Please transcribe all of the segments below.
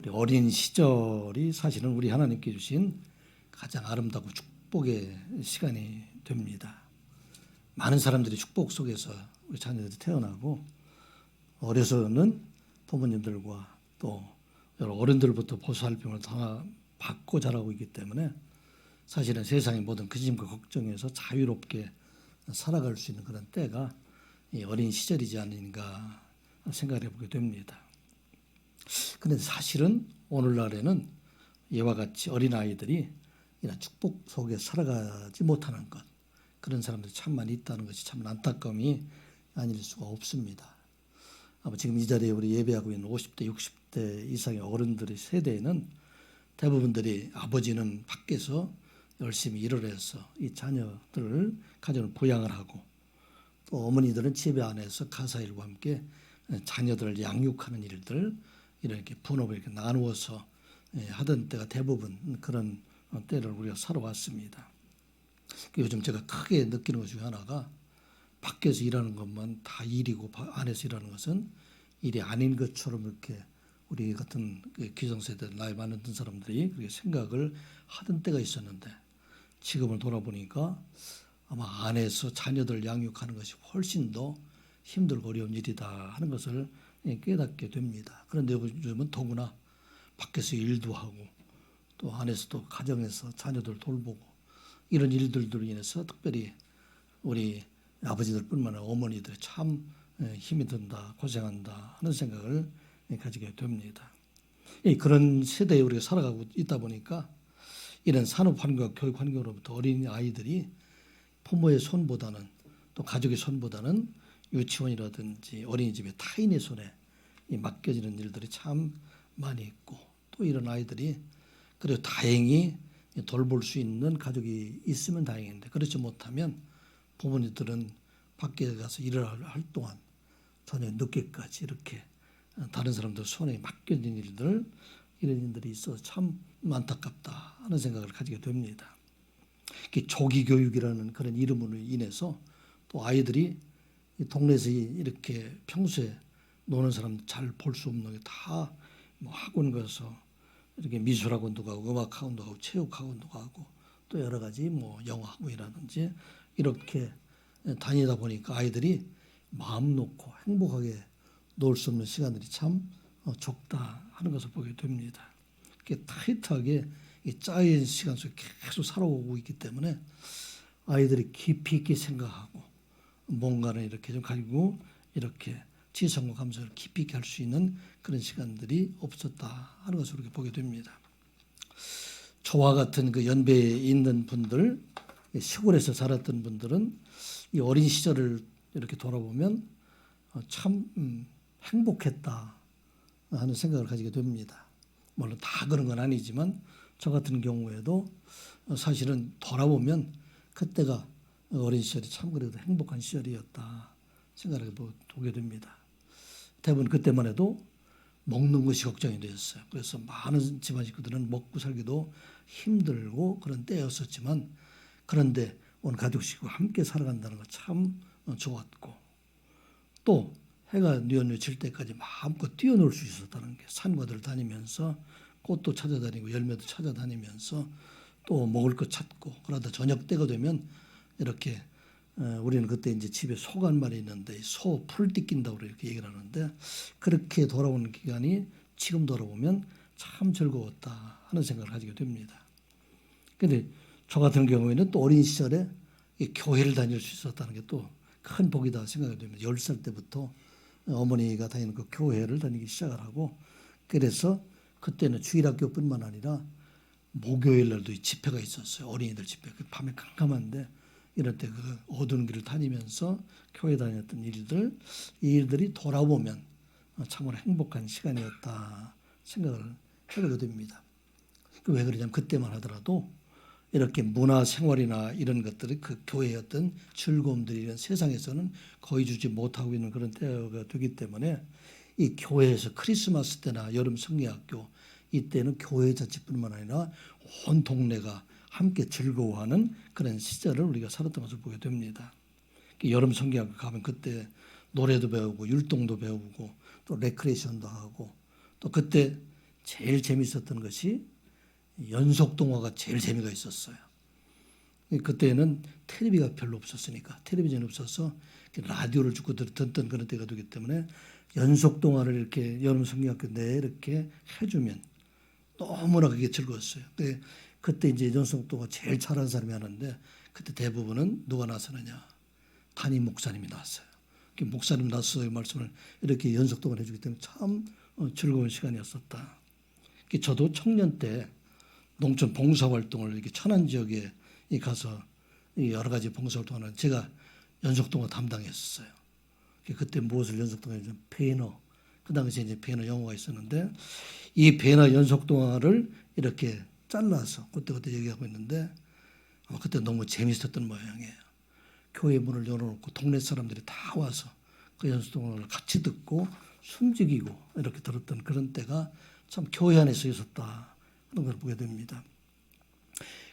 우리 어린 시절이 사실은 우리 하나님께 주신 가장 아름답고 축복의 시간이 됩니다. 많은 사람들이 축복 속에서 우리 자녀들이 태어나고 어려서는 부모님들과 또 여러 어른들부터 보살핌을 다 받고 자라고 있기 때문에 사실은 세상의 모든 근심과 걱정에서 자유롭게 살아갈 수 있는 그런 때가 이 어린 시절이지 않은가 생각을 해보게 됩니다. 그런데 사실은 오늘날에는 이와 같이 어린아이들이 이런 축복 속에 살아가지 못하는 것, 그런 사람들이 참 많이 있다는 것이 참 안타까움이 아닐 수가 없습니다. 아마 지금 이 자리에 우리 예배하고 있는 50대, 60대 이상의 어른들의 세대에는 대부분들이 아버지는 밖에서 열심히 일을 해서 이 자녀들을 가정을 부양을 하고 또 어머니들은 집에 안에서 가사일과 함께 자녀들을 양육하는 일들 이렇게 분업을 이렇게 나누어서 하던 때가 대부분 그런 때를 우리가 살아왔습니다. 요즘 제가 크게 느끼는 것 중에 하나가 밖에서 일하는 것만 다 일이고 안에서 일하는 것은 일이 아닌 것처럼 이렇게 우리 같은 기성세대 나이 많은 사람들이 그렇게 생각을 하던 때가 있었는데 지금을 돌아보니까 아마 안에서 자녀들 양육하는 것이 훨씬 더 힘들고 어려운 일이다 하는 것을 깨닫게 됩니다. 그런데 요즘은 더구나 밖에서 일도 하고 또 안에서도 가정에서 자녀들 돌보고 이런 일들로 인해서 특별히 우리 아버지들뿐만 아니라 어머니들이 참 힘이 든다, 고생한다 하는 생각을 가지게 됩니다. 그런 세대에 우리가 살아가고 있다 보니까 이런 산업 환경과 교육 환경으로부터 어린 아이들이 부모의 손보다는 또 가족의 손보다는 유치원이라든지 어린이집의 타인의 손에 맡겨지는 일들이 참 많이 있고 또 이런 아이들이 그래도 다행히 돌볼 수 있는 가족이 있으면 다행인데 그렇지 못하면 부모님들은 밖에 가서 일을 할 동안 저녁 늦게까지 이렇게 다른 사람들 손에 맡겨진 일들 이런 일들이 있어서 참 안타깝다 하는 생각을 가지게 됩니다. 조기 교육이라는 그런 이름으로 인해서 또 아이들이 동네에서 이렇게 평소에 노는 사람 잘 볼 수 없는 게 다 뭐 학원 가서 이렇게 미술학원도 가고 음악학원도 가고 체육학원도 가고 또 여러 가지 뭐 영어학원이라든지 이렇게 다니다 보니까 아이들이 마음 놓고 행복하게 놀 수 없는 시간들이 참 적다 하는 것을 보게 됩니다. 이렇게 타이트하게 짜인 시간 속에 계속 살아오고 있기 때문에 아이들이 깊이 있게 생각하고 뭔가를 이렇게 좀 가지고 이렇게 지성과 감성을 깊이 있게 할 수 있는 그런 시간들이 없었다 하는 것을 이렇게 보게 됩니다. 저와 같은 그 연배에 있는 분들, 시골에서 자랐던 분들은 이 어린 시절을 이렇게 돌아보면 참 행복했다 하는 생각을 가지게 됩니다. 물론 다 그런 건 아니지만 저 같은 경우에도 사실은 돌아보면 그때가 어린 시절이 참 그래도 행복한 시절이었다 생각을 보게 됩니다. 대부분 그때만 해도 먹는 것이 걱정이 되었어요. 그래서 많은 집안 식구들은 먹고 살기도 힘들고 그런 때였었지만 그런데 온 가족 식구가 함께 살아간다는 거 참 좋았고 또 해가 뉘엿뉘엿 질 때까지 마음껏 뛰어놀 수 있었다는 게 산과들 다니면서 꽃도 찾아다니고 열매도 찾아다니면서 또 먹을 것 찾고 그러다 저녁 때가 되면 이렇게 우리는 그때 이제 집에 소가 한 마리 있는데 소 풀 뜯긴다고 이렇게 얘기를 하는데 그렇게 돌아오는 기간이 지금 돌아보면 참 즐거웠다 하는 생각을 가지게 됩니다. 그런데 저 같은 경우에는 또 어린 시절에 교회를 다닐 수 있었다는 게 또 큰 복이다 생각이 됩니다. 10살 때부터 어머니가 다니는 그 교회를 다니기 시작을 하고 그래서 그때는 주일학교뿐만 아니라 목요일 날도 집회가 있었어요. 어린이들 집회. 밤에 깜깜한데 이럴 때 그 어두운 길을 다니면서 교회 다녔던 일들, 이 일들이 돌아보면 참으로 행복한 시간이었다 생각을 해보게 됩니다. 왜 그러냐면 그때만 하더라도 이렇게 문화 생활이나 이런 것들이 그 교회의 어떤 즐거움들이 이런 세상에서는 거의 주지 못하고 있는 그런 때가 되기 때문에 이 교회에서 크리스마스 때나 여름 성리학교 이때는 교회 자체뿐만 아니라 온 동네가 함께 즐거워하는 그런 시절을 우리가 살았던 것을 보게 됩니다. 여름 성경학교 가면 그때 노래도 배우고 율동도 배우고 또 레크레이션도 하고 또 그때 제일 재밌었던 것이 연속 동화가 제일 재미가 있었어요. 그때는 텔레비가 별로 없었으니까, 텔레비전이 없어서 라디오를 주고 듣던 그런 때가 되기 때문에 연속 동화를 이렇게 여름 성경학교 내에 이렇게 해주면 너무나 그게 즐거웠어요. 그때 이제 연속 동화 제일 잘하는 사람이 하는데, 그때 대부분은 누가 나서느냐, 담임 목사님이 나왔어요. 목사님 나서서 말씀을 이렇게 연속 동화를 해주기 때문에 참 즐거운 시간이었었다. 저도 청년 때 농촌 봉사활동을 이렇게 천안 지역에 가서 여러 가지 봉사활동을 제가 연속동화 담당했었어요. 그때 무엇을 연속동화했냐면 배너, 그 당시에 이제 배너 영어가 있었는데, 이 배너 연속동화를 이렇게 잘라서 그때 얘기하고 있는데, 그때 너무 재밌었던 모양이에요. 교회 문을 열어놓고 동네 사람들이 다 와서 그 연속동화를 같이 듣고 숨죽이고 이렇게 들었던 그런 때가 참 교회 안에서 있었다 하는 걸 보게 됩니다.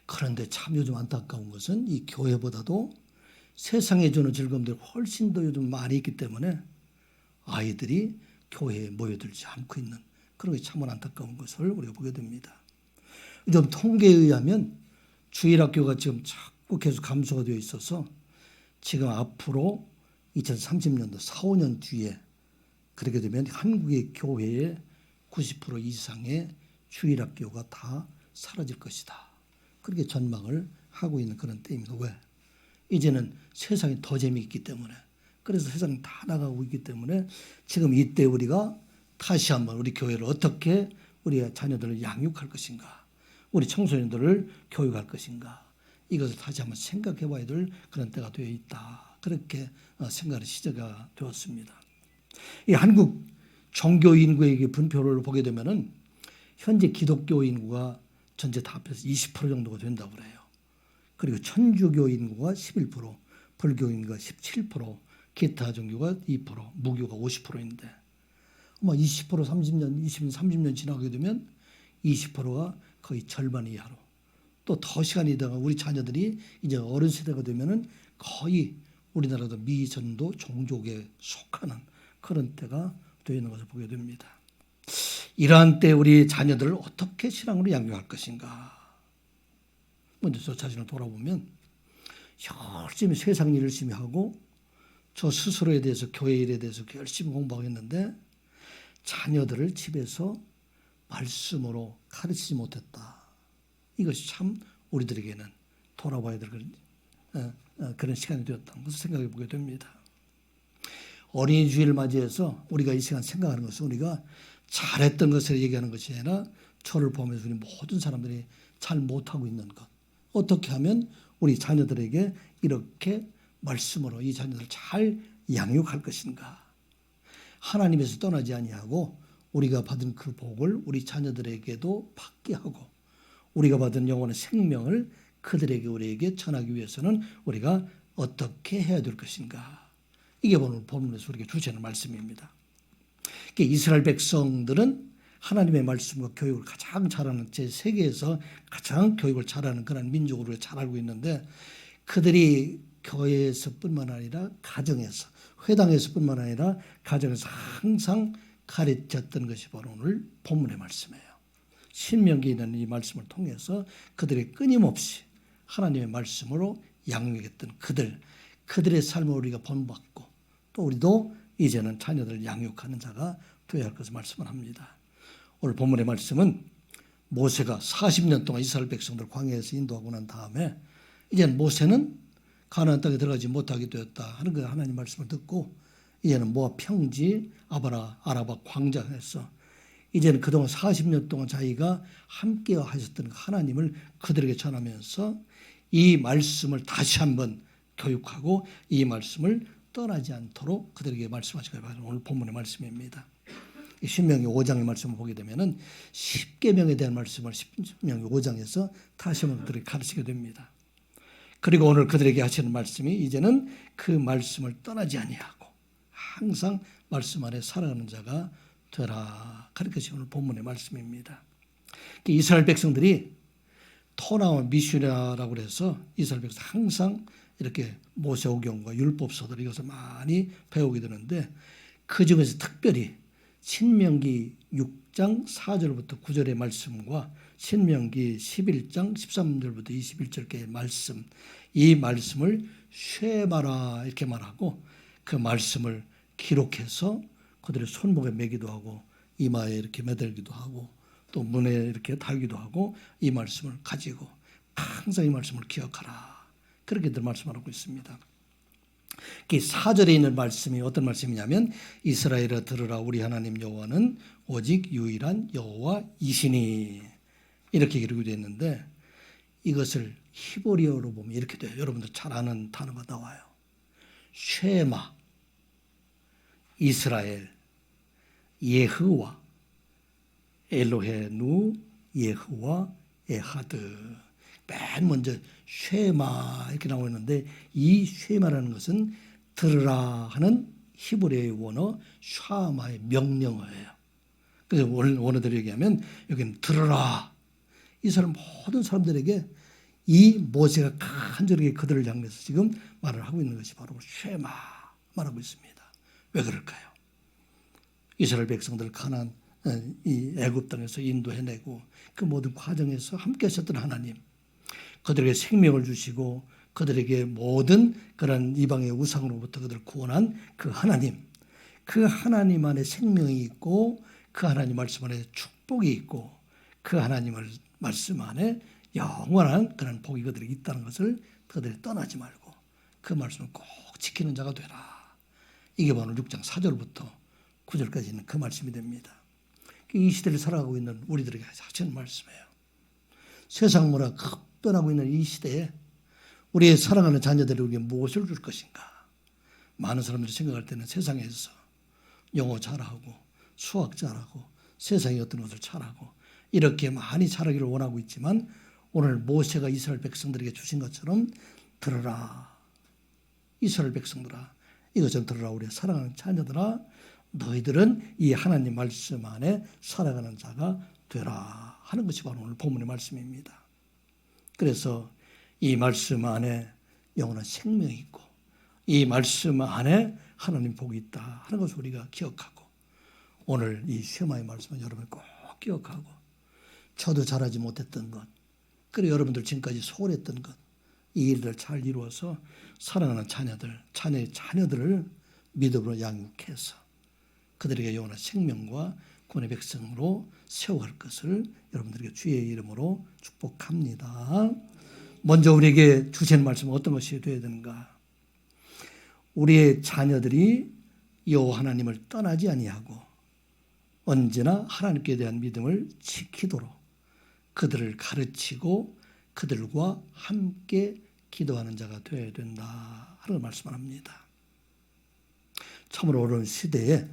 그런데 참 요즘 안타까운 것은 이 교회보다도 세상에 주는 즐거움들이 훨씬 더 요즘 많이 있기 때문에 아이들이 교회에 모여들지 않고 있는 그런 게 참 안타까운 것을 우리가 보게 됩니다. 좀 통계에 의하면 주일학교가 지금 자꾸 계속 감소가 되어 있어서 지금 앞으로 2030년도 4, 5년 뒤에 그렇게 되면 한국의 교회의 90% 이상의 주일학교가 다 사라질 것이다. 그렇게 전망을 하고 있는 그런 때입니다. 왜? 이제는 세상이 더 재미있기 때문에, 그래서 세상이 다 나가고 있기 때문에 지금 이때 우리가 다시 한번 우리 교회를 어떻게 우리 자녀들을 양육할 것인가, 우리 청소년들을 교육할 것인가, 이것을 다시 한번 생각해 봐야 될 그런 때가 되어 있다. 그렇게 생각의 시제가 되었습니다. 이 한국 종교 인구의 분표를 보게 되면은 현재 기독교 인구가 전체 다 합해서 20% 정도가 된다고 그래요. 그리고 천주교 인구가 11%, 불교 인구가 17%, 기타 종교가 2%, 무교가 50%인데, 아마 20%, 30년, 20년, 30년 지나게 되면 20%가 거의 절반 이하로, 또 더 시간이 다가 우리 자녀들이 이제 어른 세대가 되면은 거의 우리나라도 미전도 종족에 속하는 그런 때가 되는 것을 보게 됩니다. 이러한 때 우리 자녀들을 어떻게 신앙으로 양육할 것인가? 먼저 저 자신을 돌아보면 열심히 세상 일 열심히 하고 저 스스로에 대해서 교회 일에 대해서 열심히 공부하겠는데 자녀들을 집에서 말씀으로 가르치지 못했다. 이것이 참 우리들에게는 돌아봐야 될 그런 시간이 되었다는 것을 생각해 보게 됩니다. 어린이 주일을 맞이해서 우리가 이 시간 생각하는 것은 우리가 잘했던 것을 얘기하는 것이 아니라 저를 보면서 우리 모든 사람들이 잘 못하고 있는 것, 어떻게 하면 우리 자녀들에게 이렇게 말씀으로 이 자녀들을 잘 양육할 것인가, 하나님에서 떠나지 아니하고 우리가 받은 그 복을 우리 자녀들에게도 받게 하고 우리가 받은 영원한 생명을 그들에게 우리에게 전하기 위해서는 우리가 어떻게 해야 될 것인가, 이게 오늘 본문에서 우리에게 주시는 말씀입니다. 이스라엘 백성들은 하나님의 말씀과 교육을 가장 잘하는, 제 세계에서 가장 교육을 잘하는 그런 민족으로 잘 알고 있는데, 그들이 교회에서뿐만 아니라 가정에서, 회당에서뿐만 아니라 가정에서 항상 가르쳤던 것이 바로 오늘 본문의 말씀이에요. 신명기에 있는 이 말씀을 통해서 그들이 끊임없이 하나님의 말씀으로 양육했던 그들의 삶을 우리가 본받고 또 우리도 이제는 자녀들을 양육하는 자가 되어야 할 것을 말씀을 합니다. 오늘 본문의 말씀은 모세가 40년 동안 이스라엘 백성들 광야에서 인도하고 난 다음에 이제는 모세는 가나안 땅에 들어가지 못하게 되었다 하는 그 하나님 말씀을 듣고 이제는 모압 평지 아라바 광장에서 이제는 그동안 40년 동안 자기가 함께 하셨던 하나님을 그들에게 전하면서 이 말씀을 다시 한번 교육하고 이 말씀을 떠나지 않도록 그들에게 말씀하시기 바라는 오늘 본문의 말씀입니다. 신명기 5장의 말씀을 보게 되면은 10계명에 대한 말씀을 신명기 5장에서 다시 한번 그들에게 가르치게 됩니다. 그리고 오늘 그들에게 하시는 말씀이 이제는 그 말씀을 떠나지 아니하고 항상 말씀 안에 살아가는 자가 되라. 그것이 오늘 본문의 말씀입니다. 이스라엘 백성들이 토나와 미슈라라고 해서 이스라엘 백성 항상 이렇게 모세오경과 율법서들 이것을 많이 배우게 되는데 그 중에서 특별히 신명기 6장, 6장 4절부터 9절의 말씀과 신명기 11장 13절부터 21절의 말씀, 이 말씀을 쉐마라 이렇게 말하고 그 말씀을 기록해서 그들의 손목에 매기도 하고 이마에 이렇게 매달기도 하고 또 문에 이렇게 달기도 하고 이 말씀을 가지고 항상 이 말씀을 기억하라. 그렇게들 말씀하고 있습니다. 그 4절에 있는 말씀이 어떤 말씀이냐면 이스라엘아 들으라 우리 하나님 여호와는 오직 유일한 여호와이시니 이렇게 기록이 되어 있는데 이것을 히브리어로 보면 이렇게 돼요. 여러분들 잘 아는 단어가 나와요. 쉐마, 이스라엘, 예흐와, 엘로헤누, 예흐와, 에하드. 맨 먼저 쉐마 이렇게 나오고 있는데 이 쉐마라는 것은 들으라 하는 히브리어의 원어 샤마의 명령어예요. 그래서 원어대로 얘기하면 여기는 들으라. 이 사람 모든 사람들에게 이 모세가 간절하게 그들을 향해서 지금 말을 하고 있는 것이 바로 쉐마 말하고 있습니다. 왜 그럴까요? 이스라엘 백성들 가나안 이 애굽 땅에서 인도해내고 그 모든 과정에서 함께 하셨던 하나님, 그들에게 생명을 주시고 그들에게 모든 그런 이방의 우상으로부터 그들을 구원한 그 하나님, 그 하나님 안에 생명이 있고 그 하나님 말씀 안에 축복이 있고 그 하나님을 말씀 안에 영원한 그런 복이 그들에게 있다는 것을 그들이 떠나지 말고 그 말씀을 꼭 지키는 자가 되라. 이게 바로 6장 4절부터 9절까지 있는 그 말씀이 됩니다. 이 시대를 살아가고 있는 우리들에게 하시는 말씀이에요. 세상 문화 급변하고 있는 이 시대에 우리의 사랑하는 자녀들에게 무엇을 줄 것인가? 많은 사람들이 생각할 때는 세상에서 영어 잘하고 수학 잘하고 세상의 어떤 것을 잘하고 이렇게 많이 잘하기를 원하고 있지만 오늘 모세가 이스라엘 백성들에게 주신 것처럼 들으라. 이스라엘 백성들아 이것 좀 들으라. 우리의 사랑하는 자녀들아 너희들은 이 하나님 말씀 안에 살아가는 자가 되라 하는 것이 바로 오늘 본문의 말씀입니다. 그래서 이 말씀 안에 영원한 생명이 있고 이 말씀 안에 하나님 복이 있다 하는 것을 우리가 기억하고 오늘 이 쉐마의 말씀은 여러분 꼭 기억하고 저도 잘하지 못했던 것 그리고 여러분들 지금까지 소홀했던 것 이 일들을 잘 이루어서 사랑하는 자녀의 자녀들을 믿음으로 양육해서 그들에게 영원한 생명과 구원의 백성으로 세워갈 것을 여러분들에게 주의 이름으로 축복합니다. 먼저 우리에게 주시는 말씀은 어떤 것이 되어야 되는가? 우리의 자녀들이 여호와 하나님을 떠나지 아니하고 언제나 하나님께 대한 믿음을 지키도록 그들을 가르치고 그들과 함께 기도하는 자가 되어야 된다 하는 말씀을 합니다. 참으로 어려운 시대에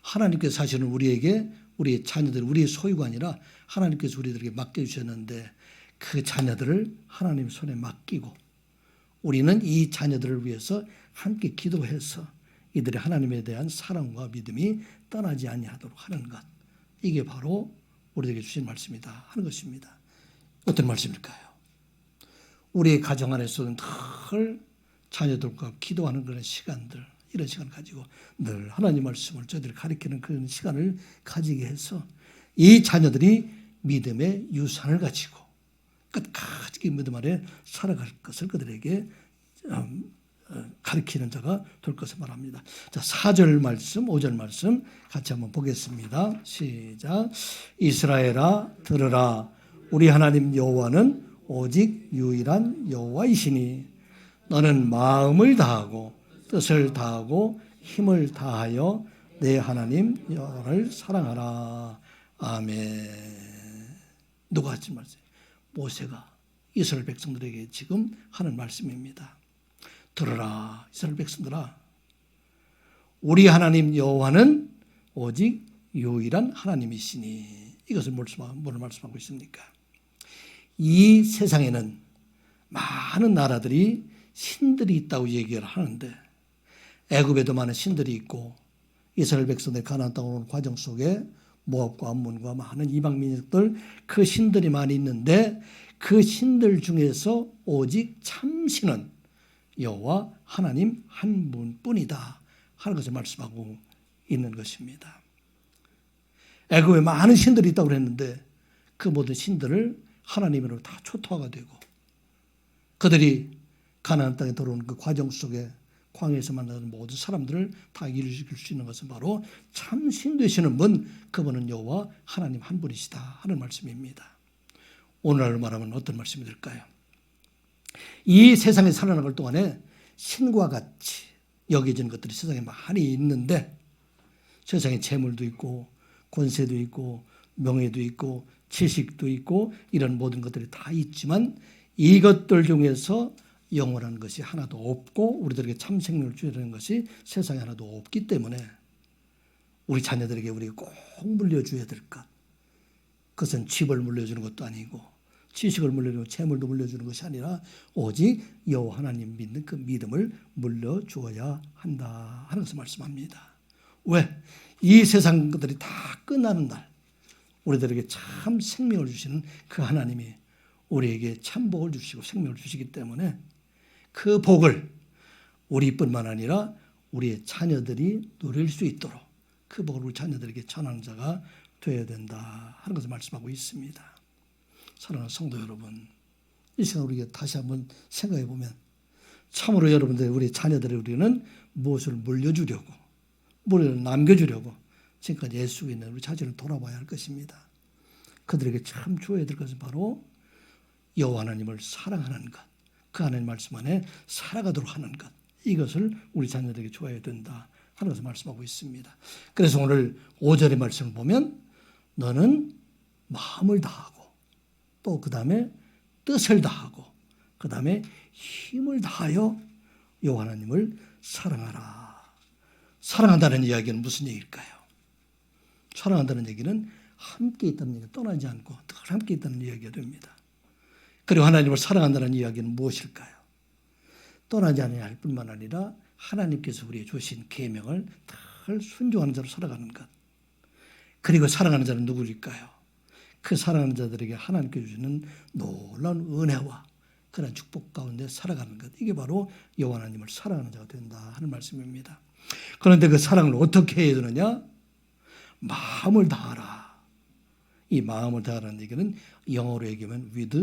하나님께서 사실은 우리에게 우리의 자녀들, 우리의 소유가 아니라 하나님께서 우리들에게 맡겨주셨는데 그 자녀들을 하나님 손에 맡기고 우리는 이 자녀들을 위해서 함께 기도해서 이들의 하나님에 대한 사랑과 믿음이 떠나지 아니하도록 하는 것. 이게 바로 우리에게 주신 말씀이다 하는 것입니다. 어떤 말씀일까요? 우리의 가정 안에서는 늘 자녀들과 기도하는 그런 시간들 이런 시간을 가지고 늘 하나님 말씀을 저희들이 가르치는 그런 시간을 가지게 해서 이 자녀들이 믿음의 유산을 가지고 끝까지 믿음 아래 살아갈 것을 그들에게 가르치는 자가 될 것을 말합니다. 자, 4절 말씀, 5절 말씀 같이 한번 보겠습니다. 시작. 이스라엘아 들으라. 우리 하나님 여호와는 오직 유일한 여호와이시니 너는 마음을 다하고 뜻을 다하고 힘을 다하여 내 하나님 여호와를 사랑하라. 아멘. 누가 하신 말씀? 모세가 이스라엘 백성들에게 지금 하는 말씀입니다. 들으라 이스라엘 백성들아 우리 하나님 여호와는 오직 유일한 하나님이시니 이것을 뭐를 말씀하고 있습니까? 이 세상에는 많은 나라들이 신들이 있다고 얘기를 하는데 애굽에도 많은 신들이 있고 이스라엘 백성들이 가나안 땅으로 오는 과정 속에 모압과 암몬과 많은 이방 민족들 그 신들이 많이 있는데 그 신들 중에서 오직 참신은 여호와 하나님 한 분뿐이다 하는 것을 말씀하고 있는 것입니다. 애굽에 많은 신들이 있다고 그랬는데 그 모든 신들을 하나님으로 다 초토화가 되고 그들이 가나안 땅에 들어오는 그 과정 속에 광야에서 만나는 모든 사람들을 다 이루실 수 있는 것은 바로 참 신 되시는 분, 그분은 여호와 하나님 한 분이시다 하는 말씀입니다. 오늘날 말하면 어떤 말씀이 될까요? 이 세상에 살아나갈 동안에 신과 같이 여겨지는 것들이 세상에 많이 있는데 세상에 재물도 있고 권세도 있고 명예도 있고 지식도 있고 이런 모든 것들이 다 있지만 이것들 중에서 영원한 것이 하나도 없고 우리들에게 참 생명을 주려는 것이 세상에 하나도 없기 때문에 우리 자녀들에게 우리가 꼭 물려줘야 될 것, 그것은 집을 물려주는 것도 아니고 지식을 물려주고 재물도 물려주는 것이 아니라 오직 여호와 하나님 믿는 그 믿음을 물려주어야 한다 하는 것을 말씀합니다. 왜? 이 세상 것들이 다 끝나는 날 우리들에게 참 생명을 주시는 그 하나님이 우리에게 참 복을 주시고 생명을 주시기 때문에 그 복을 우리뿐만 아니라 우리의 자녀들이 누릴 수 있도록 그 복을 우리 자녀들에게 전하는 자가 되어야 된다 하는 것을 말씀하고 있습니다. 사랑하는 성도 여러분, 이 시간 우리가 다시 한번 생각해 보면 참으로 여러분들 우리 자녀들이 우리는 무엇을 물려주려고 무엇을 남겨주려고 지금까지 애쓰고 있는 우리 자신을 돌아봐야 할 것입니다. 그들에게 참 주어야 될 것은 바로 여호와 하나님을 사랑하는 것, 그 하나님 말씀 안에 살아가도록 하는 것, 이것을 우리 자녀들에게 주어야 된다 하는 것을 말씀하고 있습니다. 그래서 오늘 5절의 말씀을 보면 너는 마음을 다하고 또 그 다음에 뜻을 다하고 그 다음에 힘을 다하여 여호와 하나님을 사랑하라. 사랑한다는 이야기는 무슨 얘기일까요? 사랑한다는 얘기는 함께 있다는 얘기, 떠나지 않고 늘 함께 있다는 이야기가 됩니다. 그리고 하나님을 사랑한다는 이야기는 무엇일까요? 떠나지 않아야 할 뿐만 아니라 하나님께서 우리에게 주신 계명을 늘 순종하는 자로 살아가는 것. 그리고 사랑하는 자는 누구일까요? 그 사랑하는 자들에게 하나님께 주시는 놀라운 은혜와 그런 축복 가운데 살아가는 것. 이게 바로 여호와 하나님을 사랑하는 자가 된다 하는 말씀입니다. 그런데 그 사랑을 어떻게 해야 되느냐? 마음을 다하라. 이 마음을 다하라는 얘기는 영어로 얘기하면 with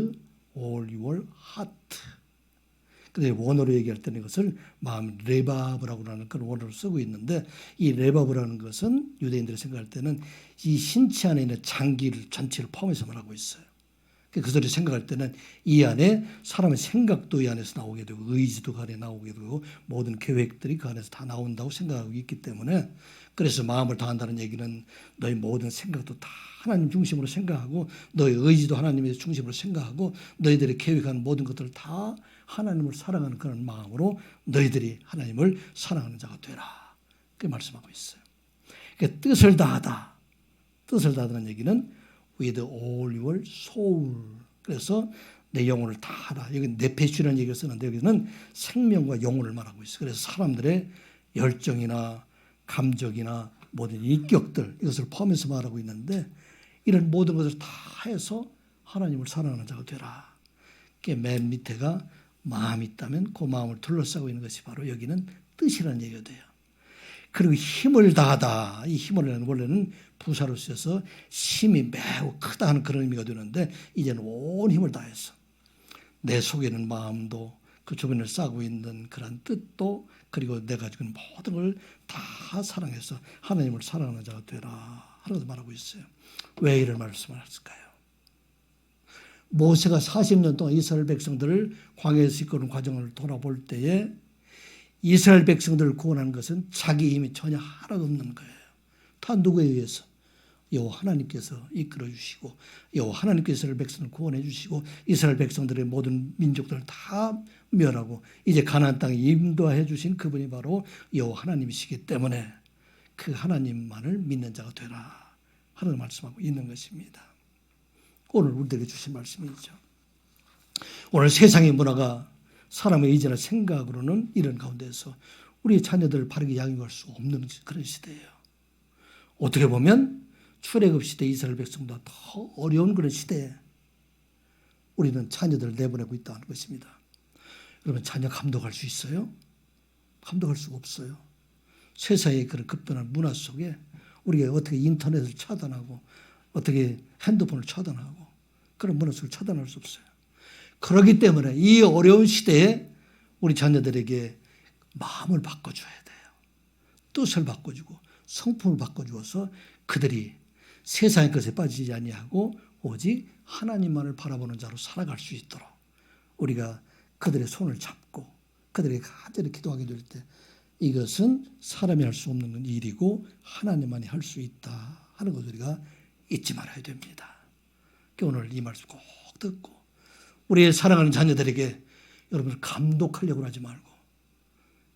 all your heart. 근데 원어로 얘기할 때는 이것을 마음 레바브라고 하는 그런 원어로 쓰고 있는데 이 레바브라는 것은 유대인들이 생각할 때는 이 신체 안에 있는 장기를 전체를 포함해서 말하고 있어요. 그들이 생각할 때는 이 안에 사람의 생각도 이 안에서 나오게 되고 의지도 그 안에 나오게 되고 모든 계획들이 그 안에서 다 나온다고 생각하고 있기 때문에 그래서 마음을 다한다는 얘기는 너희 모든 생각도 다 하나님 중심으로 생각하고 너희 의지도 하나님의 중심으로 생각하고 너희들이 계획하는 모든 것들을 다 하나님을 사랑하는 그런 마음으로 너희들이 하나님을 사랑하는 자가 되라. 그렇게 말씀하고 있어요. 그러니까 뜻을 다하다. 뜻을 다하다는 얘기는 with all your soul. 그래서 내 영혼을 다하라. 여기 네페슈라는 얘기를 쓰는데 여기는 생명과 영혼을 말하고 있어요. 그래서 사람들의 열정이나 감정이나 모든 인격들 이것을 포함해서 말하고 있는데 이런 모든 것을 다 해서 하나님을 사랑하는 자가 되라. 맨 밑에가 마음이 있다면 그 마음을 둘러싸고 있는 것이 바로 여기는 뜻이라는 얘기가 돼요. 그리고 힘을 다하다. 이 힘을 원래는 부사로 쓰여서 힘이 매우 크다 하는 그런 의미가 되는데 이제는 온 힘을 다해서 내 속에 있는 마음도 그 주변을 싸고 있는 그런 뜻도 그리고 내가 지금 모든 걸 다 사랑해서 하나님을 사랑하는 자가 되라 하면서 말하고 있어요. 왜 이런 말씀을 했을까요? 모세가 40년 동안 이스라엘 백성들을 광야에서 이끄는 과정을 돌아볼 때에 이스라엘 백성들을 구원하는 것은 자기 힘이 전혀 하나도 없는 거예요. 다 누구에 의해서? 여호와 하나님께서 이끌어 주시고 여호와 하나님께서 이스라엘 백성을 구원해 주시고 이스라엘 백성들의 모든 민족들을 다 멸하고 이제 가나안 땅에 인도해 주신 그분이 바로 여호와 하나님이시기 때문에 그 하나님만을 믿는 자가 되라 하는 말씀하고 있는 것입니다. 오늘 우리에게 주신 말씀이죠. 오늘 세상의 문화가 사람의 의지나 생각으로는 이런 가운데서 우리 자녀들을 바르게 양육할 수 없는 그런 시대예요. 어떻게 보면 출애굽 시대 이스라엘 백성보다 더 어려운 그런 시대에 우리는 자녀들을 내보내고 있다는 것입니다. 여러분 자녀 감독할 수 있어요? 감독할 수가 없어요. 세상의 그런 급변한 문화 속에 우리가 어떻게 인터넷을 차단하고 어떻게 핸드폰을 차단하고 그런 문화를 차단할 수 없어요. 그렇기 때문에 이 어려운 시대에 우리 자녀들에게 마음을 바꿔줘야 돼요. 뜻을 바꿔주고 성품을 바꿔주어서 그들이 세상의 것에 빠지지 아니하고 오직 하나님만을 바라보는 자로 살아갈 수 있도록 우리가 그들의 손을 잡고 그들에게 간절히 기도하게 될 때 이것은 사람이 할 수 없는 일이고 하나님만이 할 수 있다 하는 것을 우리가 잊지 말아야 됩니다. 오늘 이 말씀 꼭 듣고 우리의 사랑하는 자녀들에게 여러분을 감독하려고 하지 말고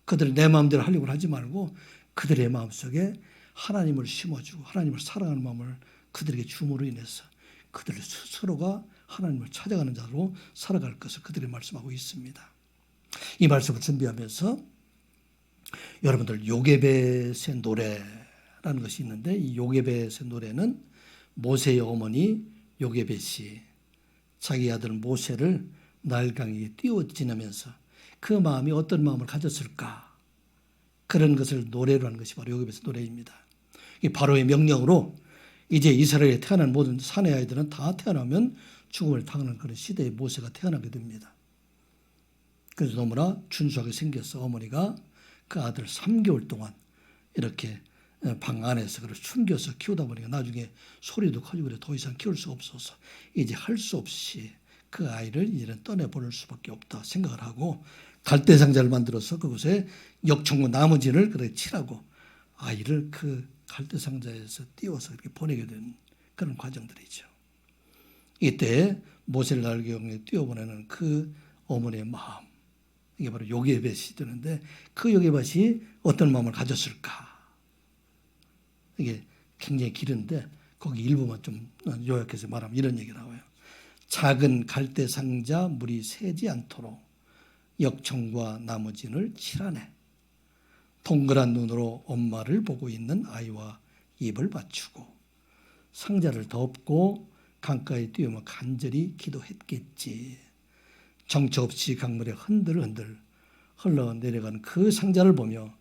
그들을 내 마음대로 하려고 하지 말고 그들의 마음속에 하나님을 심어주고 하나님을 사랑하는 마음을 그들에게 줌으로 인해서 그들 스스로가 하나님을 찾아가는 자로 살아갈 것을 그들이 말씀하고 있습니다. 이 말씀을 준비하면서 여러분들 요게벳의 노래라는 것이 있는데 이 요게벳의 노래는 모세의 어머니 요게벳이 자기 아들 모세를 나일강에 띄워 지나면서 그 마음이 어떤 마음을 가졌을까 그런 것을 노래로 하는 것이 바로 요게벳의 노래입니다. 이 바로의 명령으로 이제 이스라엘에 태어난 모든 사내 아이들은 다 태어나면 죽음을 당하는 그런 시대에 모세가 태어나게 됩니다. 그래서 너무나 준수하게 생겨서 어머니가 그 아들 3개월 동안 이렇게 방 안에서 그걸 숨겨서 키우다 보니까 나중에 소리도 커지고 그래 더 이상 키울 수 없어서 이제 할 수 없이 그 아이를 이제는 떠내보낼 수밖에 없다 생각을 하고 갈대 상자를 만들어서 그곳에 역청과 나머지를 그렇게 칠하고 아이를 그 갈대 상자에서 띄워서 이렇게 보내게 된 그런 과정들이죠. 이때 모세를 나일강에 띄워보내는 그 어머니의 마음 이게 바로 요게벳이 되는데 그 요게벳이 어떤 마음을 가졌을까 이게 굉장히 길은데 거기 일부만 좀 요약해서 말하면 이런 얘기 나와요. 작은 갈대 상자 물이 새지 않도록 역청과 나머지를 칠하네. 동그란 눈으로 엄마를 보고 있는 아이와 입을 맞추고 상자를 덮고 강가에 뛰어며 간절히 기도했겠지. 정처 없이 강물에 흔들흔들 흘러내려가는 그 상자를 보며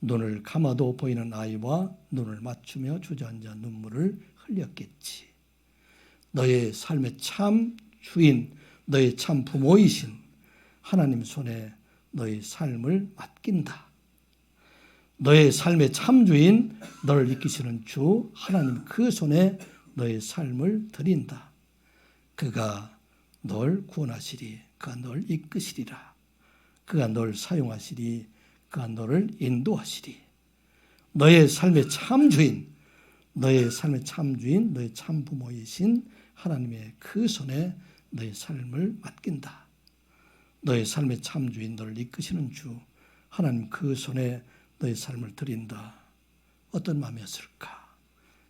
눈을 감아도 보이는 아이와 눈을 맞추며 주저앉아 눈물을 흘렸겠지. 너의 삶의 참 주인, 너의 참 부모이신 하나님 손에 너의 삶을 맡긴다. 너의 삶의 참 주인, 너를 이끄시는 주 하나님 그 손에 너의 삶을 드린다. 그가 널 구원하시리, 그가 널 이끄시리라. 그가 널 사용하시리, 그가 너를 인도하시리. 너의 삶의 참 주인, 너의 삶의 참 주인, 너의 참 부모이신 하나님의 그 손에 너의 삶을 맡긴다. 너의 삶의 참 주인, 너를 이끄시는 주 하나님 그 손에 너의 삶을 드린다. 어떤 마음이었을까?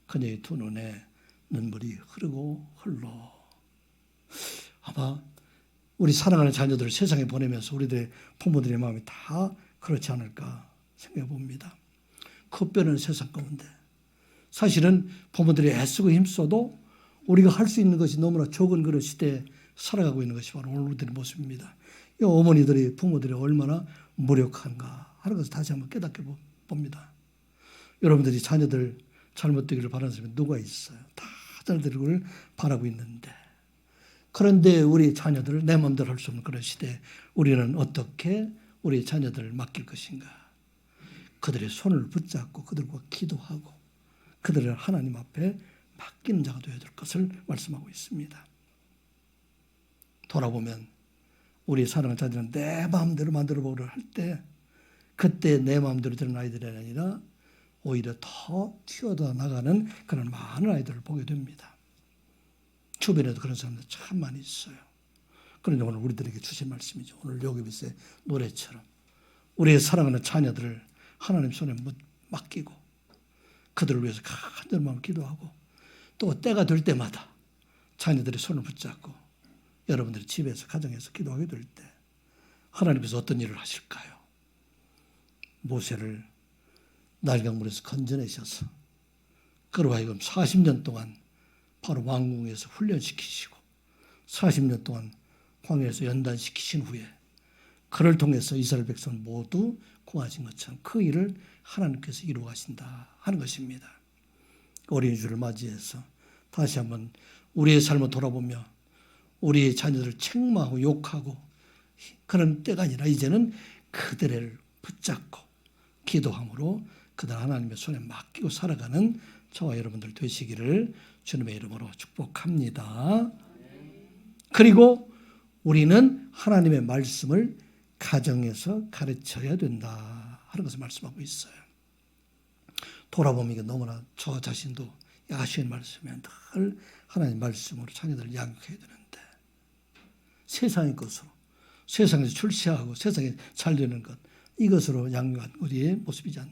그녀의 두 눈에 눈물이 흐르고 흘러. 아마 우리 사랑하는 자녀들을 세상에 보내면서 우리들의 부모들의 마음이 다 그렇지 않을까 생각해 봅니다. 급변하는 세상 가운데 사실은 부모들이 애쓰고 힘써도 우리가 할 수 있는 것이 너무나 적은 그런 시대에 살아가고 있는 것이 바로 오늘 우리들의 모습입니다. 이 어머니들이 부모들이 얼마나 무력한가 하는 것을 다시 한번 깨닫게 봅니다. 여러분들이 자녀들 잘못되기를 바라는 사람이 누가 있어요? 다 잘 되기를 바라고 있는데 그런데 우리 자녀들을 내 마음대로 할 수 없는 그런 시대에 우리는 어떻게 우리 자녀들을 맡길 것인가? 그들의 손을 붙잡고 그들과 기도하고 그들을 하나님 앞에 맡기는 자가 되어야 될 것을 말씀하고 있습니다. 돌아보면 우리 사랑하는 자녀는 내 마음대로 만들어 보려 할 때 그때 내 마음대로 되는 아이들이 아니라 오히려 더 튀어나와 나가는 그런 많은 아이들을 보게 됩니다. 주변에도 그런 사람들 참 많이 있어요. 그런데 오늘 우리들에게 주신 말씀이죠. 오늘 요게벳의 노래처럼 우리의 사랑하는 자녀들을 하나님 손에 맡기고 그들을 위해서 간절히 마음을 기도하고 또 때가 될 때마다 자녀들의 손을 붙잡고 여러분들이 집에서 가정에서 기도하게 될 때 하나님께서 어떤 일을 하실까요? 모세를 나일강물에서 건져내셔서 그로 하여금 40년 동안 바로 왕궁에서 훈련시키시고 40년 동안 광야에서 연단시키신 후에 그를 통해서 이스라엘 백성을 모두 구하신 것처럼 그 일을 하나님께서 이루어 가신다 하는 것입니다. 어린이 주를 맞이해서 다시 한번 우리의 삶을 돌아보며 우리의 자녀들을 책망하고 욕하고 그런 때가 아니라 이제는 그들을 붙잡고 기도함으로 그들 하나님의 손에 맡기고 살아가는 저와 여러분들 되시기를 주님의 이름으로 축복합니다. 그리고 우리는 하나님의 말씀을 가정에서 가르쳐야 된다 하는 것을 말씀하고 있어요. 돌아보면 이게 너무나 저 자신도 아쉬운 말씀이면 늘 하나님 말씀으로 자녀들을 양육해야 되는데 세상의 것으로 세상에서 출세하고 세상에 잘 되는 것 이것으로 양육한 우리의 모습이지 않나.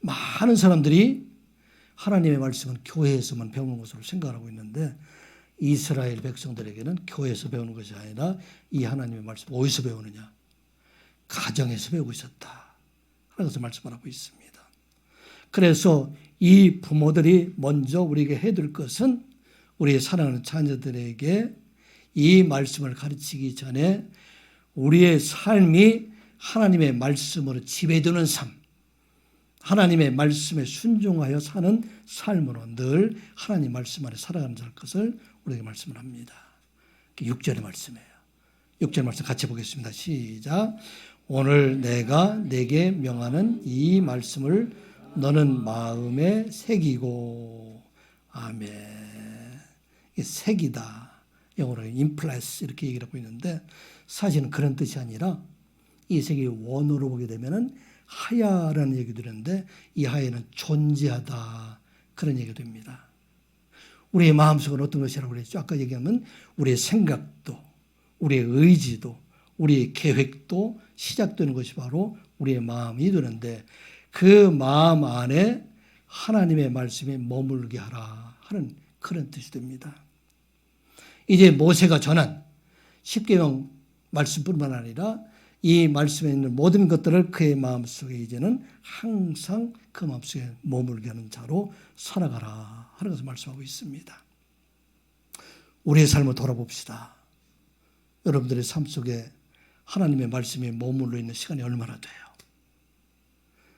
많은 사람들이 하나님의 말씀은 교회에서만 배우는 것으로 생각하고 있는데 이스라엘 백성들에게는 교회에서 배우는 것이 아니라 이 하나님의 말씀 어디서 배우느냐? 가정에서 배우고 있었다 하는 것을 말씀하고 있습니다. 그래서 이 부모들이 먼저 우리에게 해야 될 것은 우리의 사랑하는 자녀들에게 이 말씀을 가르치기 전에 우리의 삶이 하나님의 말씀으로 지배되는 삶, 하나님의 말씀에 순종하여 사는 삶으로 늘 하나님 말씀 안에 살아가는 것을 우리에게 말씀을 합니다. 6절의 말씀이에요. 6절 말씀 같이 보겠습니다. 시작. 오늘 내가 내게 명하는 이 말씀을 너는 마음에 새기고. 아멘. 이게 새기다. 영어로 임플레스 이렇게 얘기를 하고 있는데 사실은 그런 뜻이 아니라 이 색이 원어로 보게 되면은 하야라는 얘기도 있는데 이 하야는 존재하다 그런 얘기가 됩니다. 우리의 마음속은 어떤 것이라고 그랬죠? 아까 얘기하면 우리의 생각도 우리의 의지도 우리의 계획도 시작되는 것이 바로 우리의 마음이 되는데 그 마음 안에 하나님의 말씀에 머물게 하라 하는 그런 뜻이 됩니다. 이제 모세가 전한 십계명 말씀뿐만 아니라 이 말씀에 있는 모든 것들을 그의 마음속에 이제는 항상 그 마음속에 머물게 하는 자로 살아가라 하는 것을 말씀하고 있습니다. 우리의 삶을 돌아봅시다. 여러분들의 삶 속에 하나님의 말씀에 머물러 있는 시간이 얼마나 돼요?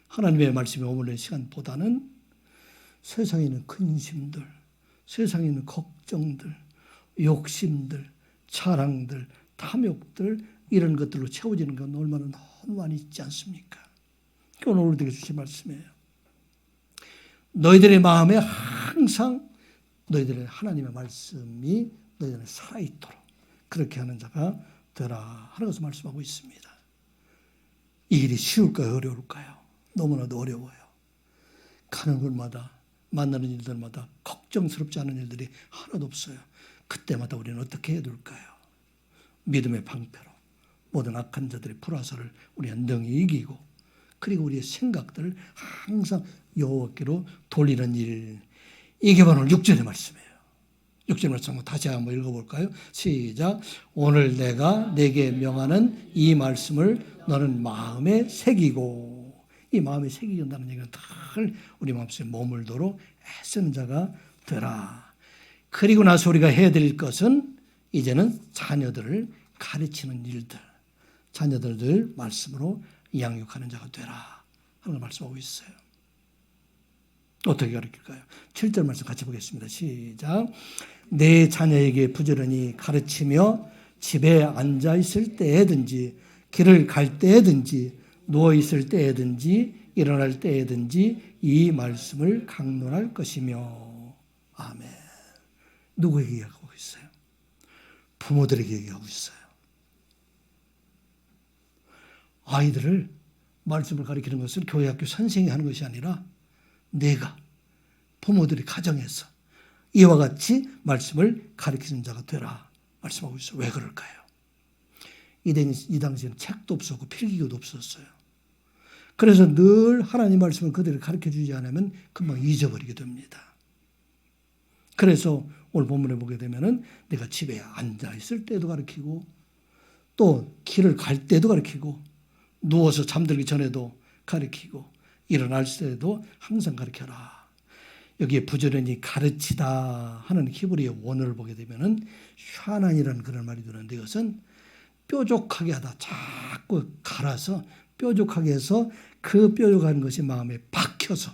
하나님의 말씀에 머물러 있는 시간보다는 세상에 있는 근심들, 세상에 있는 걱정들, 욕심들, 자랑들, 탐욕들 이런 것들로 채워지는 건 얼마나 너무 많이 있지 않습니까? 오늘 우리에게 주신 말씀이에요. 너희들의 마음에 항상 너희들의 하나님의 말씀이 너희들에 살아있도록 그렇게 하는 자가 되라 하는 것을 말씀하고 있습니다. 이 일이 쉬울까요? 어려울까요? 너무나도 어려워요. 가는 곳마다 만나는 일들마다 걱정스럽지 않은 일들이 하나도 없어요. 그때마다 우리는 어떻게 해야 될까요? 믿음의 방패로 모든 악한 자들의 불화살을 우리 능히 이기고 그리고 우리의 생각들을 항상 여호와께로 돌리는 일. 이게 바로 6절의 말씀이에요. 6절 말씀 다시 한번 읽어볼까요? 시작. 오늘 내가 내게 명하는 이 말씀을 너는 마음에 새기고. 이 마음에 새기는다는 얘기는 늘 우리 마음속에 머물도록 애쓰는 자가 되라. 그리고 나서 우리가 해야 될 것은 이제는 자녀들을 가르치는 일들, 자녀들을 말씀으로 양육하는 자가 되라 하는 걸 말씀하고 있어요. 어떻게 가르칠까요? 7절 말씀 같이 보겠습니다. 시작. 내 자녀에게 부지런히 가르치며 집에 앉아 있을 때에든지 길을 갈 때에든지 누워 있을 때에든지 일어날 때에든지 이 말씀을 강론할 것이며. 아멘. 누구에게 얘기하고 있어요? 부모들에게 얘기하고 있어요. 아이들을 말씀을 가르치는 것은 교회 학교 선생이 하는 것이 아니라 내가 부모들이 가정에서 이와 같이 말씀을 가르치는 자가 되라 말씀하고 있어요. 왜 그럴까요? 이 당시에는 책도 없었고 필기구도 없었어요. 그래서 늘 하나님 말씀을 그들을 가르쳐주지 않으면 금방 잊어버리게 됩니다. 그래서 오늘 본문에 보게 되면은 내가 집에 앉아 있을 때도 가르치고 또 길을 갈 때도 가르치고 누워서 잠들기 전에도 가르치고 일어날 때도 항상 가르쳐라. 여기에 부지런히 가르치다 하는 히브리의 원어를 보게 되면은 샤난이라는 그런 말이 드는데 이것은 뾰족하게 하다 자꾸 갈아서 뾰족하게 해서 그 뾰족한 것이 마음에 박혀서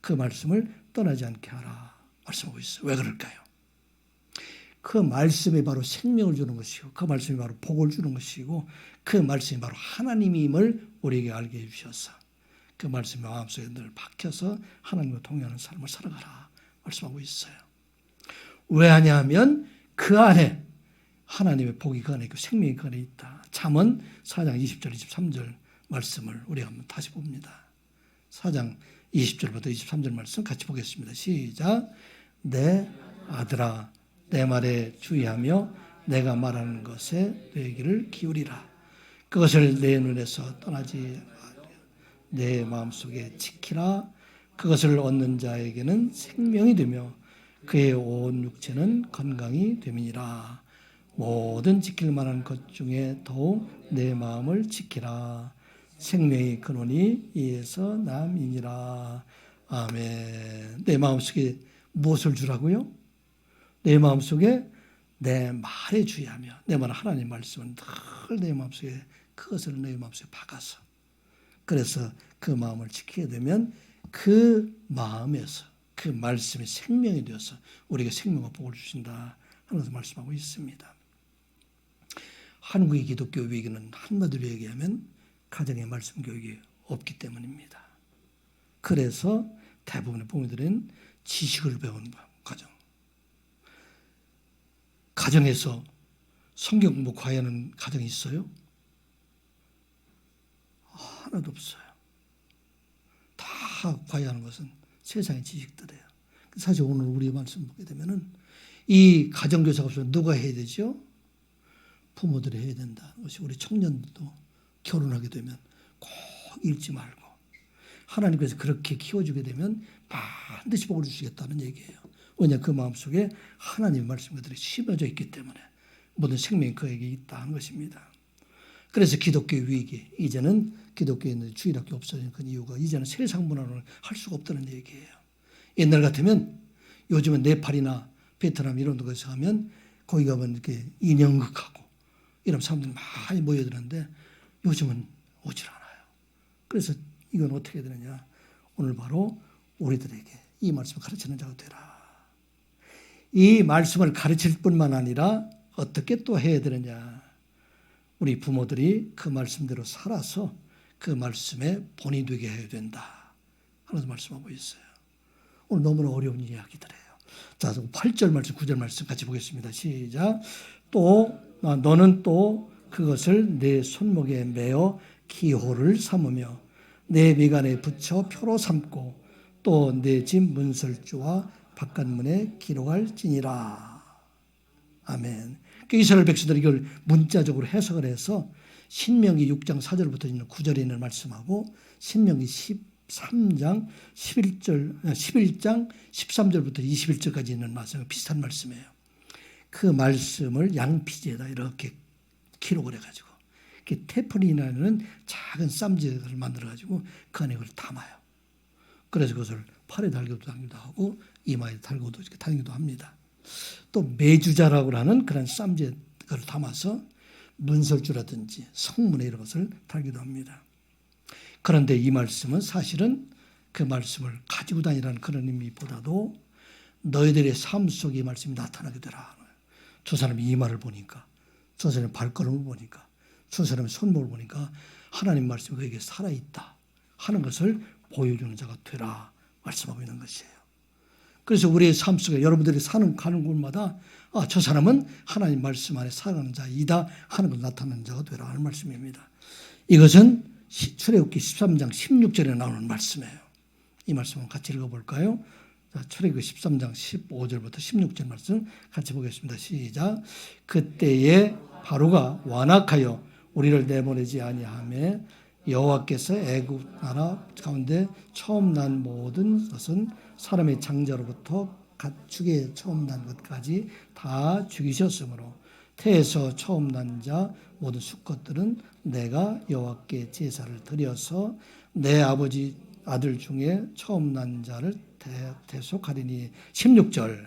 그 말씀을 떠나지 않게 하라 말씀하고 있어요. 왜 그럴까요? 그 말씀이 바로 생명을 주는 것이고 그 말씀이 바로 복을 주는 것이고 그 말씀이 바로 하나님임을 우리에게 알게 해주셔서 그 말씀이 마음속에 늘 박혀서 하나님과 동행하는 삶을 살아가라 말씀하고 있어요. 왜 하냐면 그 안에 하나님의 복이 그 안에 있고 생명이 그 안에 있다. 잠언 4장 20절 23절 말씀을 우리가 한번 다시 봅니다. 4장 20절부터 23절 말씀 같이 보겠습니다. 시작. 내 아들아 내 말에 주의하며 내가 말하는 것에 내 귀를 기울이라. 그것을 내 눈에서 떠나지 말며 내 마음속에 지키라. 그것을 얻는 자에게는 생명이 되며 그의 온 육체는 건강이 됨이니라. 모든 지킬 만한 것 중에 더욱 내 마음을 지키라. 생명의 근원이 이에서 남이니라. 아멘. 내 마음속에 무엇을 주라고요? 내 마음속에 내 말에 주의하며 내 말 하나님 말씀은 늘 내 마음속에 그것을 내 마음속에 박아서 그래서 그 마음을 지키게 되면 그 마음에서 그 말씀이 생명이 되어서 우리가 생명과 복을 주신다 하면서 말씀하고 있습니다. 한국의 기독교 위기는 한마디로 얘기하면 가정의 말씀 교육이 없기 때문입니다. 그래서 대부분의 부모들은 지식을 배운 가정. 가정에서 성경 공부 과외하는 가정이 있어요? 하나도 없어요. 다 과외하는 것은 세상의 지식들이에요. 사실 오늘 우리 말씀 보게 되면은 이 가정교사가 없으면 누가 해야 되죠? 부모들이 해야 된다. 것이 우리 청년들도 결혼하게 되면 꼭 잃지 말고 하나님께서 그렇게 키워주게 되면 반드시 복을 주시겠다는 얘기예요. 왜냐 그 마음속에 하나님의 말씀 그들이 심어져 있기 때문에 모든 생명이 그에게 있다는 것입니다. 그래서 기독교의 위기, 이제는 기독교에 있는 주일학교 없어진 그 이유가 이제는 세상 문화로는 할 수가 없다는 얘기예요. 옛날 같으면 요즘은 네팔이나 베트남 이런 데서 하면 거기 가면 이렇게 인형극하고 이런 사람들이 많이 모여드는데 요즘은 오질 않아요. 그래서 이건 어떻게 되느냐. 오늘 바로 우리들에게 이 말씀을 가르치는 자가 되라. 이 말씀을 가르칠 뿐만 아니라 어떻게 또 해야 되느냐. 우리 부모들이 그 말씀대로 살아서 그 말씀에 본이 되게 해야 된다 하면서 말씀하고 있어요. 오늘 너무나 어려운 이야기들이에요. 자, 8절 말씀, 9절 말씀 같이 보겠습니다. 시작. 또 너는 또 그것을 내 손목에 매어 기호를 삼으며 내 미간에 붙여 표로 삼고 또 내 집 문설주와 바깥문에 기록할지니라. 아멘. 이스라엘 백성들이 이걸 문자적으로 해석을 해서 신명기 6장 4절부터 있는 9절에 있는 말씀하고 신명기 13장 11장 13절부터 21절까지 있는 말씀 비슷한 말씀이에요. 그 말씀을 양피지에다 이렇게 기록을 해가지고 테프린이라는 작은 쌈지를 만들어가지고 그 안에 그걸 담아요. 그래서 그것을 팔에 달기도 하고 이마에 달고도 이렇게 다니기도 합니다. 또 매주자라고 하는 그런 쌈지에 그걸 담아서 문설주라든지 성문에 이런 것을 달기도 합니다. 그런데 이 말씀은 사실은 그 말씀을 가지고 다니라는 그런 의미보다도 너희들의 삶 속에 이 말씀이 나타나게 되라. 저 사람이 이마를 보니까 저 사람의 발걸음을 보니까 저 사람의 손목을 보니까 하나님 말씀이 그에게 살아있다 하는 것을 보여주는 자가 되라 말씀하고 있는 것이에요. 그래서 우리의 삶 속에 여러분들이 가는 곳마다 저 사람은 하나님 말씀 안에 살아가는 자이다 하는 걸 나타나는 자가 되라 하는 말씀입니다. 이것은 출애굽기 13장 16절에 나오는 말씀이에요. 이 말씀을 같이 읽어볼까요? 자, 출애굽기 13장 15절부터 16절 말씀 같이 보겠습니다. 시작. 그때에 바로가 완악하여 우리를 내보내지 아니하며 여호와께서 애굽 나라 가운데 처음 난 모든 것은 사람의 장자로부터 가축에 처음 난 것까지 다 죽이셨으므로 태에서 처음 난 자 모든 수컷들은 내가 여호와께 제사를 드려서 내 아버지 아들 중에 처음 난 자를 대속하리니. 16절.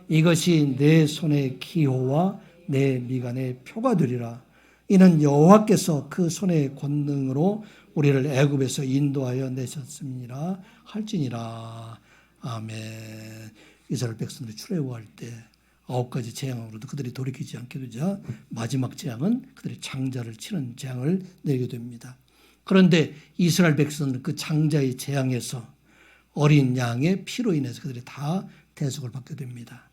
이것이 내 손의 기호와 내 미간의 표가 되리라. 이는 여호와께서 그 손의 권능으로 우리를 애굽에서 인도하여 내셨음이라 할지니라. 아멘. 이스라엘 백성들이 출애굽할 때 9가지 재앙으로도 그들이 돌이키지 않게 되자 마지막 재앙은 그들이 장자를 치는 재앙을 내게 됩니다. 그런데 이스라엘 백성들은 그 장자의 재앙에서 어린 양의 피로 인해서 그들이 다 대속을 받게 됩니다.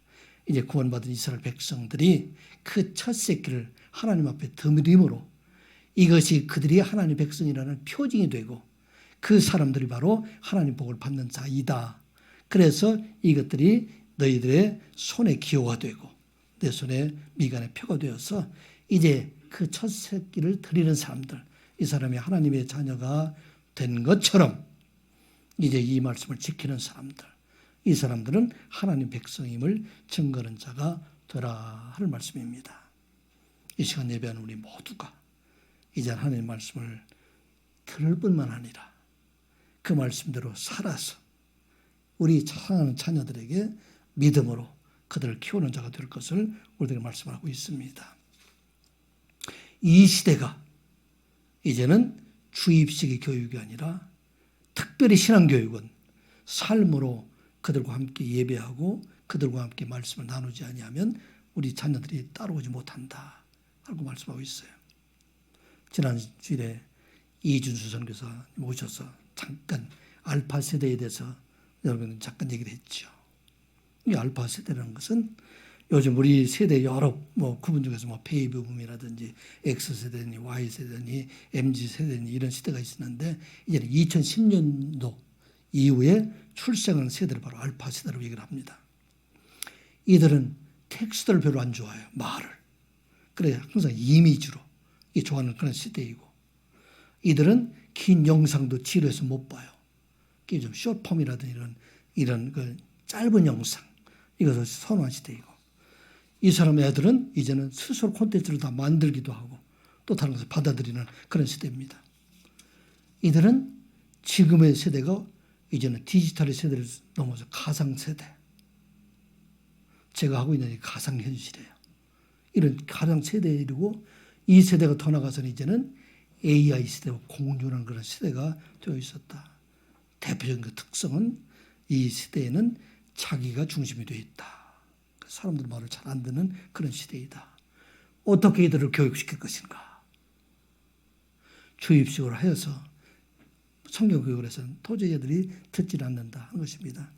이제 구원받은 이스라엘 백성들이 그 첫 새끼를 하나님 앞에 드림으로 이것이 그들이 하나님 백성이라는 표징이 되고 그 사람들이 바로 하나님 복을 받는 자이다. 그래서 이것들이 너희들의 손에 기호가 되고 내 손에 미간의 표가 되어서 이제 그 첫 새끼를 드리는 사람들, 이 사람이 하나님의 자녀가 된 것처럼 이제 이 말씀을 지키는 사람들, 이 사람들은 하나님 백성임을 증거하는 자가 되라 하는 말씀입니다. 이 시간 예배하는 우리 모두가 이제 하나님의 말씀을 들을 뿐만 아니라 그 말씀대로 살아서 우리 사랑하는 자녀들에게 믿음으로 그들을 키우는 자가 될 것을 우리에게 말씀하고 있습니다. 이 시대가 이제는 주입식의 교육이 아니라 특별히 신앙교육은 삶으로 그들과 함께 예배하고 그들과 함께 말씀을 나누지 아니하면 우리 자녀들이 따라오지 못한다 하고 말씀하고 있어요. 지난 주일에 이준수 선교사님 오셔서 잠깐 알파 세대에 대해서 여러분 잠깐 얘기를 했죠. 이 알파 세대라는 것은 요즘 우리 세대 여러 구분 중에서 베이비 붐이라든지 X 세대니 Y 세대니 MZ 세대니 이런 시대가 있었는데 이제는 2010년도 이후에 출생한 세대를 바로 알파 세대라고 얘기를 합니다. 이들은 텍스트를 별로 안 좋아해요. 말을. 그래 항상 이미지로 좋아하는 그런 시대이고 이들은 긴 영상도 지루해서 못 봐요. 이게 좀 숏폼이라든지 이런 그 짧은 영상 이것을 선호한 시대이고 이 사람 애들은 이제는 스스로 콘텐츠를 다 만들기도 하고 또 다른 것을 받아들이는 그런 시대입니다. 이들은 지금의 세대가 이제는 디지털의 세대를 넘어서 가상세대. 제가 하고 있는 이 가상현실이에요. 이런 가상세대에 이르고 이 세대가 더 나가서는 이제는 AI 시대와 공존하는 그런 시대가 되어 있었다. 대표적인 그 특성은 이 시대에는 자기가 중심이 되어 있다. 사람들 말을 잘 안 듣는 그런 시대이다. 어떻게 이들을 교육시킬 것인가? 주입식으로 하여서 성경 교육을 해서는 도저히 애들이 듣지 않는다 하는 것입니다.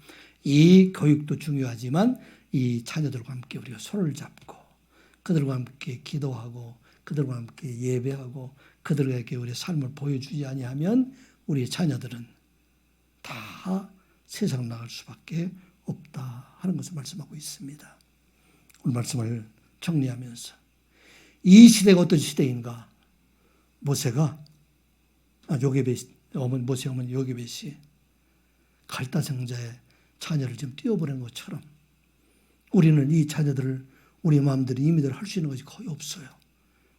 이 교육도 중요하지만 이 자녀들과 함께 우리가 손을 잡고 그들과 함께 기도하고 그들과 함께 예배하고 그들에게 우리의 삶을 보여주지 아니하면 우리 자녀들은 다 세상 나갈 수밖에 없다 하는 것을 말씀하고 있습니다. 오늘 말씀을 정리하면서 이 시대가 어떤 시대인가? 모세가 모세 어머니 요게벳이 갈다성자의 자녀를 지금 띄워보낸 것처럼 우리는 이 자녀들을 우리 마음대로 임의대로 할 수 있는 것이 거의 없어요.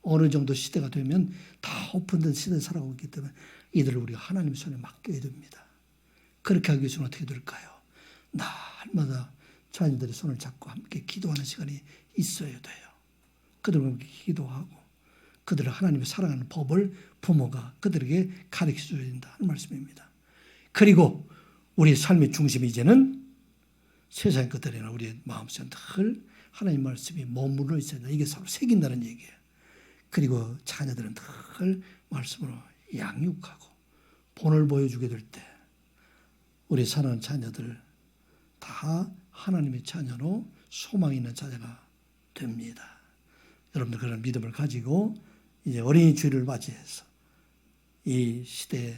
어느 정도 시대가 되면 다 오픈된 시대에 살아가고 있기 때문에 이들을 우리가 하나님 손에 맡겨야 됩니다. 그렇게 하기 위해서는 어떻게 될까요? 날마다 자녀들의 손을 잡고 함께 기도하는 시간이 있어야 돼요. 그들과 함께 기도하고 그들을 하나님의 사랑하는 법을 부모가 그들에게 가르쳐줘야 된다 하는 말씀입니다. 그리고 우리의 삶의 중심이 이제는 세상의 것들이나 우리의 마음속에 늘 하나님 말씀이 머물러 있어야 된다. 이게 서로 새긴다는 얘기예요. 그리고 자녀들은 늘 말씀으로 양육하고 본을 보여주게 될 때 우리 사랑하는 자녀들 다 하나님의 자녀로 소망 있는 자녀가 됩니다. 여러분들 그런 믿음을 가지고 이제 어린이 주일을 맞이해서 이 시대에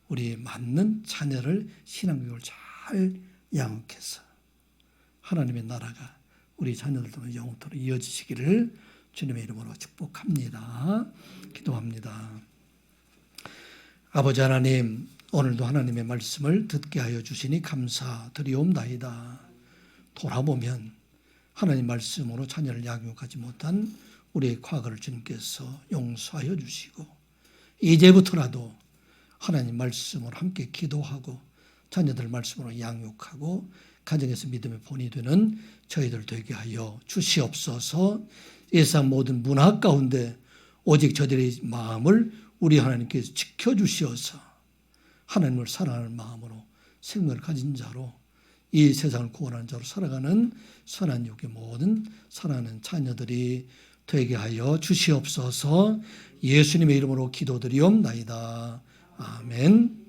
우리 맞는 자녀를 신앙교육을 잘 양육해서 하나님의 나라가 우리 자녀들도 영원토록 이어지시기를 주님의 이름으로 축복합니다. 기도합니다. 아버지 하나님, 오늘도 하나님의 말씀을 듣게 하여 주시니 감사드리옵나이다. 돌아보면 하나님 말씀으로 자녀를 양육하지 못한 우리의 과거를 주님께서 용서하여 주시고 이제부터라도 하나님 말씀으로 함께 기도하고 자녀들 말씀으로 양육하고 가정에서 믿음의 본이 되는 저희들 되게 하여 주시옵소서. 세상 모든 문화 가운데 오직 저들의 마음을 우리 하나님께서 지켜주시어서 하나님을 사랑하는 마음으로 생명을 가진 자로 이 세상을 구원하는 자로 살아가는 선한 육의 모든 사랑하는 자녀들이 되게 하여 주시옵소서. 예수님의 이름으로 기도드리옵나이다. 아멘.